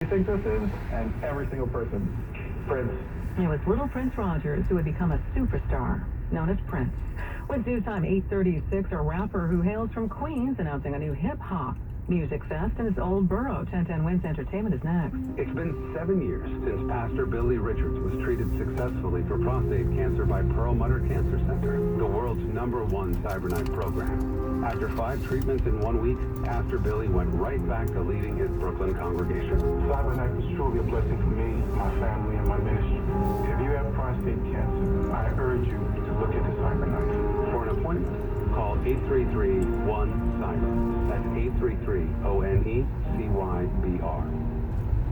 think this is, and every single person. Prince. It was little Prince Rogers who had become a superstar, known as Prince. With news time 8:36, a rapper who hails from Queens announcing a new hip-hop music fest in his old borough. 1010 Wins Entertainment is next. It's been 7 years since Pastor Billy Richards was treated successfully for prostate cancer by Perlmutter Cancer Center, the world's #1 CyberKnife program. After 5 treatments in 1 week, Pastor Billy went right back to leading his Brooklyn congregation. CyberKnife was truly a blessing for me, my family, and my ministry. If you have prostate cancer, I urge you to look into CyberKnife. For an appointment, call 833-1-CYBER. That's 833-ONECYBR.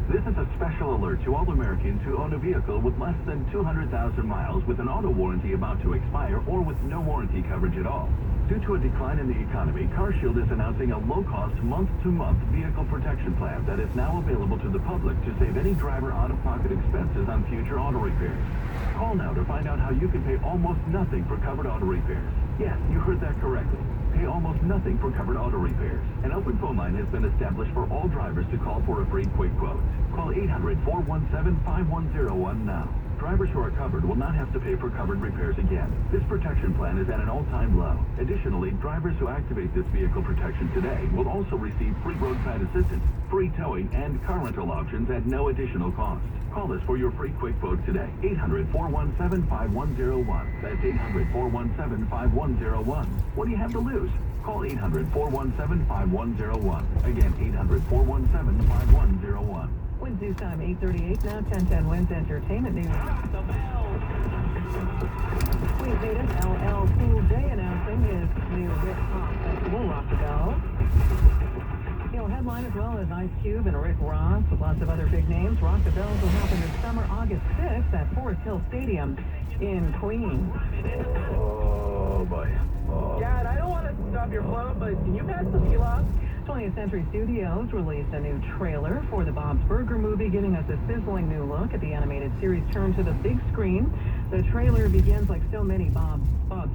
This is a special alert to all Americans who own a vehicle with less than 200,000 miles with an auto warranty about to expire or with no warranty coverage at all. Due to a decline in the economy, CarShield is announcing a low-cost, month-to-month vehicle protection plan that is now available to the public to save any driver out-of-pocket expenses on future auto repairs. Call now to find out how you can pay almost nothing for covered auto repairs. Yes, you heard that correctly. Pay almost nothing for covered auto repairs. An open phone line has been established for all drivers to call for a free quick quote. Call 800-417-5101 now. Drivers who are covered will not have to pay for covered repairs again. This protection plan is at an all-time low. Additionally, drivers who activate this vehicle protection today will also receive free roadside assistance, free towing, and car rental options at no additional cost. Call us for your free quick quote today. 800-417-5101. That's 800-417-5101. What do you have to lose? Call 800-417-5101. Again, 800-417-5101. Wins news time 8:38 now. 1010 Wins Entertainment news. We made it. LL Cool J announcing his new Rick Pop Festival, Rock to Go. He'll headline as well as Ice Cube and Rick Ross with lots of other big names. Rock the Bells will happen this summer, August 6th at Forest Hill Stadium in Queens. Oh, boy. Oh. Dad, I don't want to stop your flow, but can you pass the vlog? 20th Century Studios released a new trailer for the Bob's Burger movie, giving us a sizzling new look at the animated series turn to the big screen. The trailer begins like so many Bob's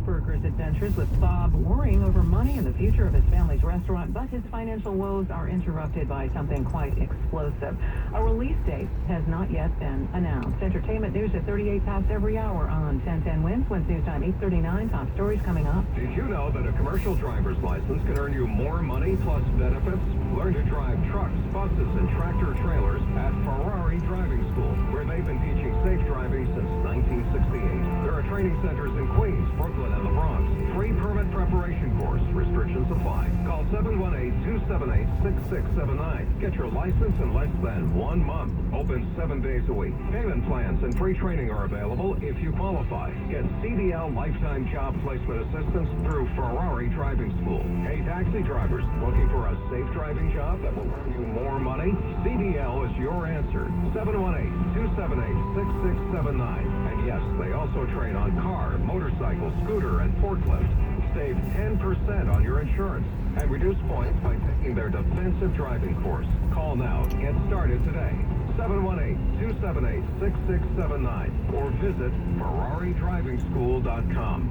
Burgers adventures, with Bob worrying over money and the future of his family's restaurant, but his financial woes are interrupted by something quite explosive. A release date has not yet been announced. Entertainment news at 38 past every hour on 1010 Wins. Wins news time 8:39. Top stories coming up. Did you know that a commercial driver's license can earn you more money plus benefits? Learn to drive trucks, buses, and tractor trailers at Ferrari Driving School, where they've been teaching safe driving since 1968. There are training centers in Queens, Brooklyn, and the Bronx. Free permit preparation course. Restrictions apply. Call 718-278-6679. Get your license in less than 1 month. Open 7 days a week. Payment plans and free training are available if you qualify. Get CDL Lifetime Job Placement Assistance through Ferrari Driving School. Hey, taxi drivers, looking for a safe driving job that will earn you more money? CDL is your answer. 718-278-6679. And yes, they also train on car, motorcycle, scooter, and forklift. Save 10% on your insurance and reduce points by taking their defensive driving course. Call now. Get started today. 718-278-6679 or visit FerrariDrivingSchool.com.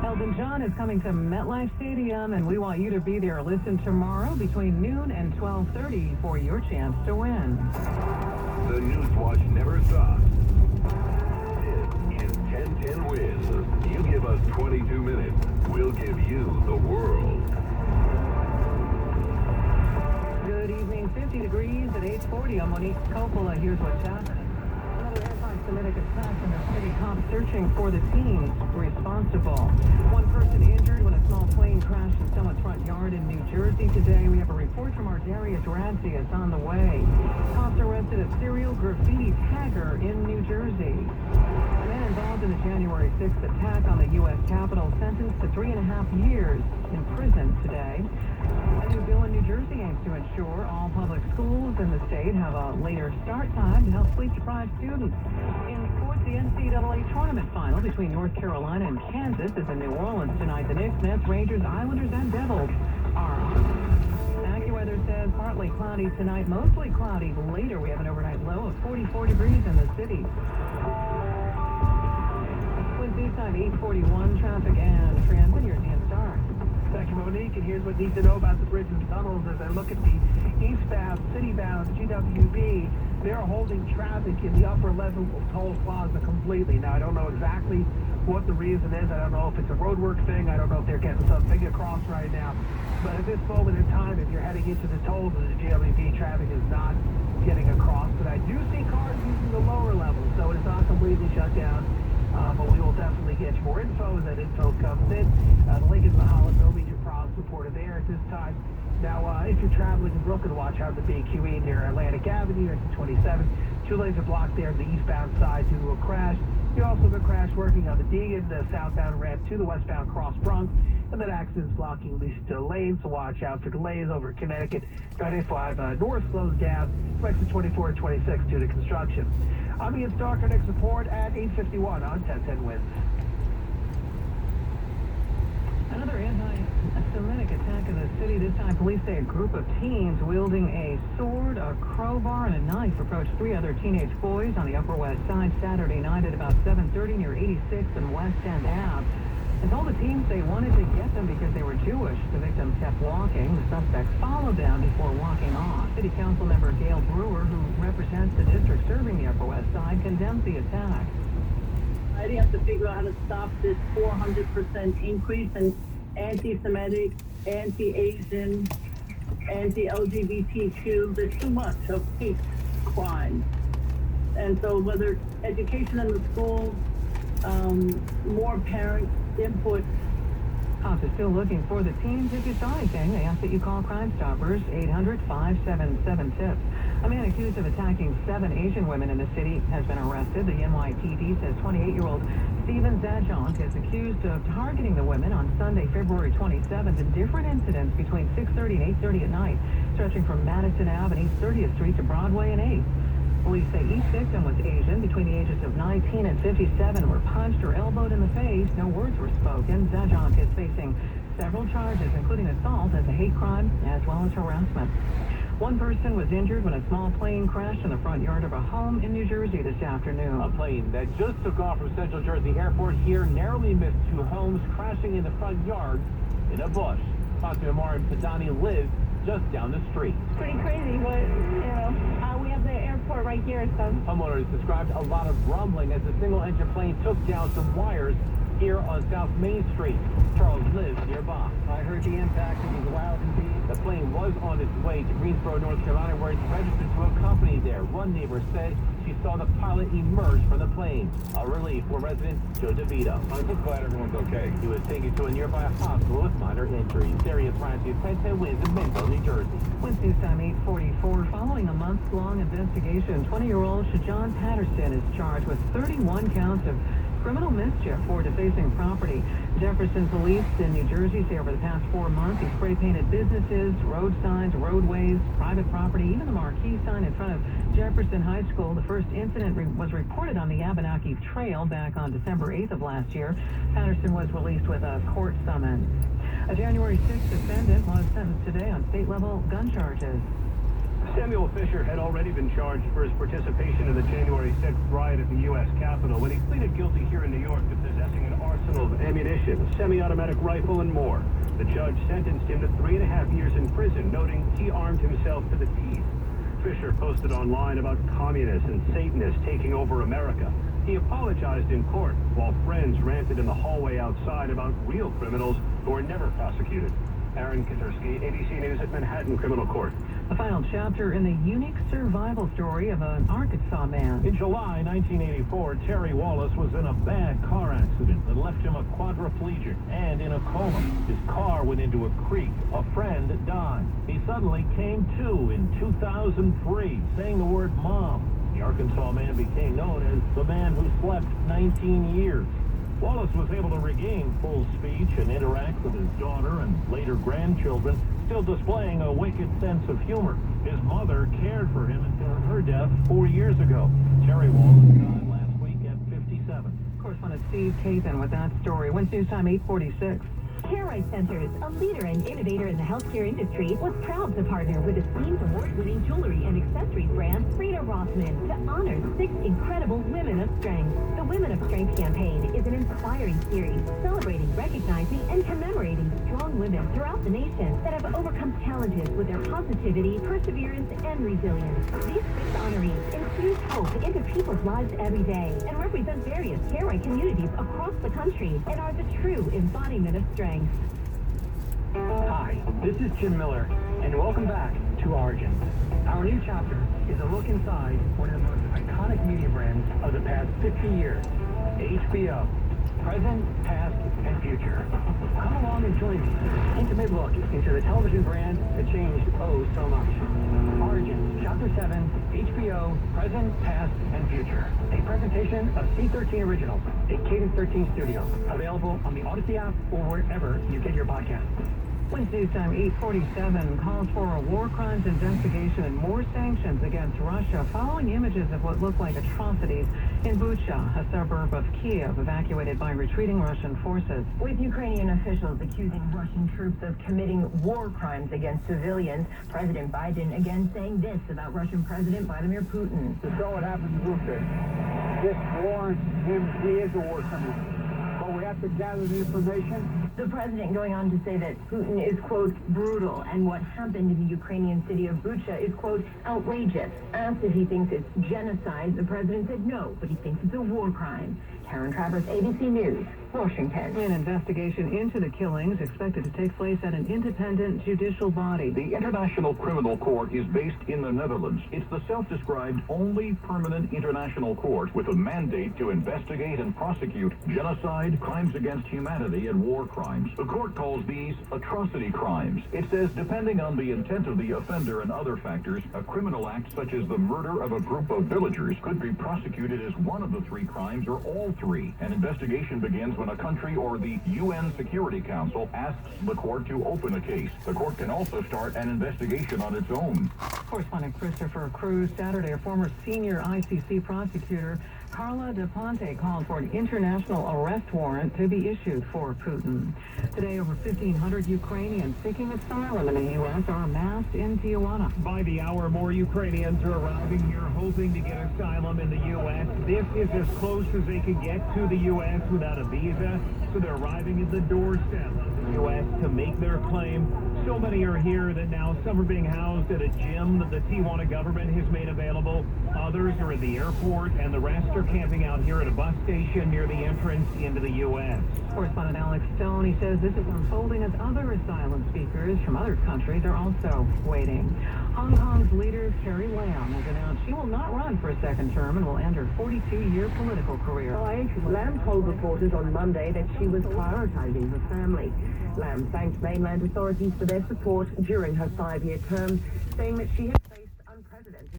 Elton John is coming to MetLife Stadium, and we want you to be there. Listen tomorrow between noon and 12:30 for your chance to win. The Newswatch never stops. This is 1010 Wins. You give us 22 minutes, we'll give you the world. Good evening. 50 degrees at 8:40. I'm Monique Coppola. Here's what's happening. Another anti-Semitic attack in the city. Cops searching for the teens responsible. One person injured when a small plane crashed in someone's front yard in New Jersey today. We have a report from our Darius Radzi. It's on the way. Cops arrested a serial graffiti tagger in New Jersey. A man involved in the January 6th attack on the U.S. Capitol sentenced to 3.5 years in prison today. A new bill in New Jersey aims to ensure all public schools in the state have a later start time to help sleep-deprived students. In sports, the NCAA tournament final between North Carolina and Kansas is in New Orleans tonight. The Knicks, Nets, Rangers, Islanders, and Devils are on. AccuWeather says partly cloudy tonight, mostly cloudy. Later, we have an overnight low of 44 degrees in the city. With news time 8:41, traffic and transit. Here's Ian Starr. Thank you, Monique. And here's what you need to know about the bridge and tunnels as I look at the eastbound, citybound GWB. They're holding traffic in the upper level of Toll Plaza completely. Now, I don't know exactly what the reason is. I don't know if it's a roadwork thing. I don't know if they're getting something across right now. But at this moment in time, if you're heading into the tolls, the GWB traffic is not getting across. But I do see cars using the lower level, so it's not completely shut down. But we will definitely get you more info as that info comes in. The link is in the Holland, no major problems reported there at this time. Now, if you're traveling in Brooklyn, watch out the BQE near Atlantic Avenue, exit 27. 2 lanes are blocked there on the eastbound side due to a crash. You also have a crash working on the Deegan, the southbound ramp to the westbound cross Bronx. And that accident's blocking at least a lane, so watch out for delays over Connecticut. 95 north slows down from exit 24 and 26 due to construction. I'm Ian Starker, next report at 8:51 on 1010 Wins. Another anti-Semitic attack in the city. This time, police say a group of teens wielding a sword, a crowbar, and a knife approached 3 other teenage boys on the Upper West Side Saturday night at about 7:30 near 86th and West End Ave. And told the teens they wanted to get them because they were Jewish. The victims kept walking. The suspects followed them before walking off. City Council member Gail Brewer, who represents the district serving the Upper West Side, condemns the attack. I have to figure out how to stop this 400% increase in anti-Semitic, anti-Asian, anti-LGBTQ. There's too much of hate crime. And so whether education in the schools, more parent input. Cops are still looking for the teens. If you saw anything, they ask that you call Crime Stoppers, 800-577-TIPS. A man accused of attacking 7 Asian women in the city has been arrested. The NYPD says 28-year-old Steven Zajonk is accused of targeting the women on Sunday, February 27th in different incidents between 6:30 and 8:30 at night, stretching from Madison Ave and East 30th Street to Broadway and 8th. Police say each victim was Asian. Between the ages of 19 and 57 were punched or elbowed in the face. No words were spoken. Zajonk is facing several charges, including assault as a hate crime as well as harassment. One person was injured when a small plane crashed in the front yard of a home in New Jersey this afternoon. A plane that just took off from Central Jersey Airport here narrowly missed 2 homes, crashing in the front yard in a bush. Fatima Marin Padani lives just down the street. It's pretty crazy, but, we have the airport right here, so. Homeowners described a lot of rumbling as the single-engine plane took down some wires here on South Main Street. Charles lives nearby. I heard the impact. It was loud indeed. The plane was on its way to Greensboro, North Carolina, where it's registered to a company there. One neighbor said she saw the pilot emerge from the plane. A relief for resident Joe DeVito. I'm just glad everyone's okay. He was taken to a nearby hospital with minor injuries. Darius Francis, 1010 Wins in Menlo, New Jersey. Wednesday time 8:44. Following a month-long investigation, 20-year-old Shajon Patterson is charged with 31 counts of criminal mischief for defacing property. Jefferson police in New Jersey say over the past 4 months, he spray-painted businesses, road signs, roadways, private property, even the marquee sign in front of Jefferson High School. The first incident was reported on the Abenaki Trail back on December 8th of last year. Patterson was released with a court summons. A January 6th defendant was sentenced today on state-level gun charges. Samuel Fisher had already been charged for his participation in the January 6th riot at the U.S. Capitol when he pleaded guilty here in New York to possessing an arsenal of ammunition, a semi-automatic rifle, and more. The judge sentenced him to 3.5 years in prison, noting he armed himself to the teeth. Fisher posted online about communists and Satanists taking over America. He apologized in court, while friends ranted in the hallway outside about real criminals who are never prosecuted. Aaron Katursky, ABC News at Manhattan Criminal Court. The final chapter in the unique survival story of an Arkansas man. In July 1984, Terry Wallace was in a bad car accident that left him a quadriplegic and in a coma. His car went into a creek. A friend died. He suddenly came to in 2003, saying the word mom. The Arkansas man became known as the man who slept 19 years. Wallace was able to regain full speech and interact with his daughter and later grandchildren, still displaying a wicked sense of humor. His mother cared for him until her death 4 years ago. Terry Wallace died last week at 57. Correspondent Steve Kathan with that story. Wednesday News Time 8:46. Care Right Centers, a leader and innovator in the healthcare industry, was proud to partner with esteemed award-winning jewelry and accessories brand Frida Rothman to honor 6 incredible Women of Strength. The Women of Strength campaign is an inspiring series celebrating, recognizing, and commemorating strong women throughout the nation that have overcome challenges with their positivity, perseverance, and resilience. These 6 honorees infuse hope into people's lives every day and represent various care right communities across the country and are the true embodiment of strength. Hi, this is Jim Miller, and welcome back to Origins. Our new chapter is a look inside one of the most iconic media brands of the past 50 years, HBO. Present, past, and future. Come along and join me. Intimate look into the television brand that changed oh so much. Origins, Chapter 7, HBO, Present, Past, and Future. A presentation of C13 Originals, a Cadence 13 studio. Available on the Odyssey app or wherever you get your podcasts. Wednesday's time, 8:47, calls for a war crimes investigation and more sanctions against Russia following images of what look like atrocities in Bucha, a suburb of Kiev, evacuated by retreating Russian forces. With Ukrainian officials accusing Russian troops of committing war crimes against civilians, President Biden again saying this about Russian President Vladimir Putin. You saw what happened in Bucha. This warrants him, he is a war criminal. But we have to gather the information. The president going on to say that Putin is, quote, brutal, and what happened in the Ukrainian city of Bucha is, quote, outrageous. Asked if he thinks it's genocide, the president said no, but he thinks it's a war crime. Karen Travers, ABC News, Washington. An investigation into the killings expected to take place at an independent judicial body. The International Criminal Court is based in the Netherlands. It's the self-described only permanent international court with a mandate to investigate and prosecute genocide, crimes against humanity, and war crimes. The court calls these atrocity crimes. It says depending on the intent of the offender and other factors, a criminal act such as the murder of a group of villagers could be prosecuted as one of the 3 crimes or all 3. An investigation begins when a country or the UN Security Council asks the court to open a case. The court can also start an investigation on its own. Correspondent Christopher Cruz, Saturday, a former senior ICC prosecutor, Carla De Ponte, called for an international arrest warrant to be issued for Putin. Today, over 1,500 Ukrainians seeking asylum in the U.S. are amassed in Tijuana. By the hour, more Ukrainians are arriving here hoping to get asylum in the U.S. This is as close as they can get to the U.S. without a visa, so they're arriving at the doorstep of the U.S. to make their claim. So many are here that now some are being housed at a gym that the Tijuana government has made available. Others are at the airport, and the rest are camping out here at a bus station near the entrance into the U.S. Correspondent Alex Stone, he says this is unfolding as other asylum seekers from other countries are also waiting. Hong Kong's leader, Carrie Lam, has announced she will not run for a second term and will end her 42-year political career. Lam told reporters on Monday that she was prioritizing her family. Lam thanked mainland authorities for their support during her 5-year term, saying that she had faced unprecedented